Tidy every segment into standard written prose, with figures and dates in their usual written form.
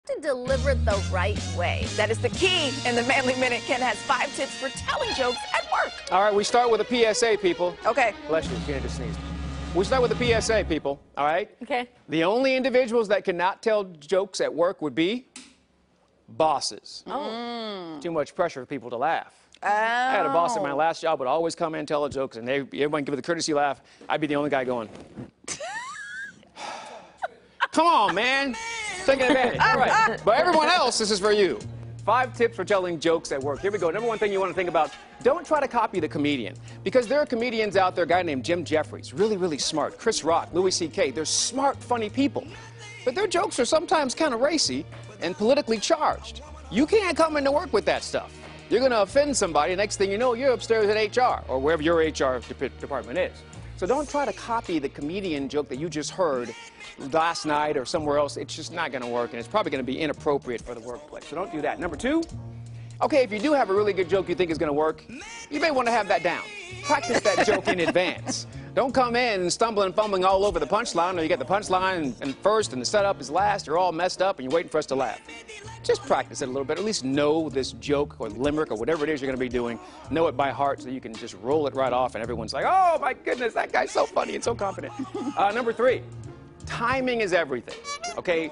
To deliver it the right way. That is the key in the Manly Minute. Ken has 5 tips for telling jokes at work. All right, we start with a PSA, people. Okay. Bless you, Gina just sneezed. We start with a PSA, people, all right? Okay. The only individuals that cannot tell jokes at work would be bosses. Oh. Too much pressure for people to laugh. Oh. I had a boss at my last job would always come in and tell a joke, and everyone give it the courtesy laugh. I'd be the only guy going, come on, man. Taking advantage. All right. But everyone else, this is for you. 5 tips for telling jokes at work. Here we go. Number 1 thing you want to think about, don't try to copy the comedian. Because there are comedians out there, a guy named Jim Jeffries, really, really smart. Chris Rock, Louis C.K., they're smart, funny people. But their jokes are sometimes kind of racy and politically charged. You can't come into work with that stuff. You're going to offend somebody. Next thing you know, you're upstairs at HR or wherever your HR department is. So don't try to copy the comedian joke that you just heard last night or somewhere else. It's just not going to work, and it's probably going to be inappropriate for the workplace. So don't do that. Number 2, okay, if you do have a really good joke you think is going to work, you may want to have that down. Practice that joke in advance. Don't come in and stumbling and fumbling all over the punchline, or you get the punchline and first and the setup is last. You're all messed up and you're waiting for us to laugh. Just practice it a little bit. At least know this joke or limerick or whatever it is you're going to be doing. Know it by heart so you can just roll it right off and everyone's like, oh my goodness, that guy's so funny and so confident. Number 3, timing is everything. Okay?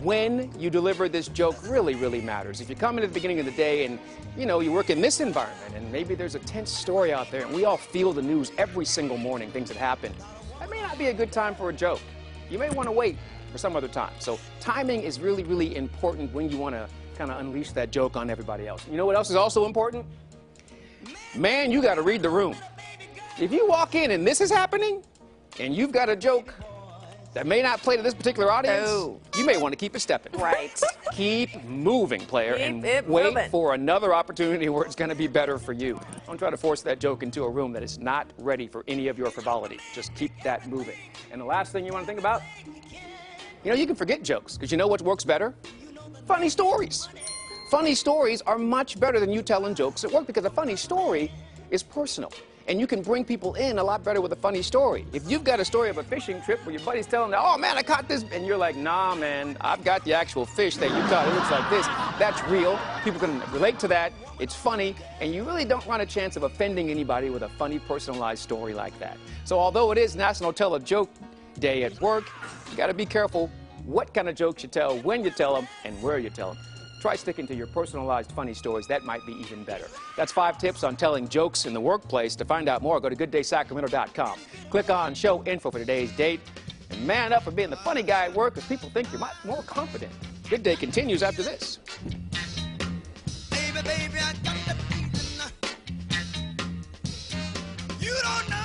When you deliver this joke really, really matters. If you come in at the beginning of the day and, you know, you work in this environment and maybe there's a tense story out there and we all feel the news every single morning, things that happen, that may not be a good time for a joke. You may want to wait for some other time. So timing is really, really important when you want to kind of unleash that joke on everybody else. You know what else is also important? Man, you got to read the room. If you walk in and this is happening and you've got a joke that may not play to this particular audience, you may want to keep it stepping. Right. Keep moving, player, and wait for another opportunity where it's going to be better for you. Don't try to force that joke into a room that is not ready for any of your frivolity. Just keep that moving. And the last thing you want to think about, you know, you can forget jokes, because you know what works better? Funny stories. Funny stories are much better than you telling jokes at work, because a funny story is personal. And you can bring people in a lot better with a funny story. If you've got a story of a fishing trip where your buddy's telling them, oh man, I caught this, and you're like, nah man, I've got the actual fish that you caught, it looks like this, that's real, people can relate to that, it's funny, and you really don't run a chance of offending anybody with a funny, personalized story like that. So although it is National Tell a Joke Day at work, you gotta be careful what kind of jokes you tell, when you tell them, and where you tell them. Try sticking to your personalized funny stories. That might be even better. That's 5 tips on telling jokes in the workplace. To find out more, go to GoodDaySacramento.com. Click on Show Info for today's date. And man up for being the funny guy at work, because people think you're more confident. Good Day continues after this. Baby, I got the feeling. You don't know.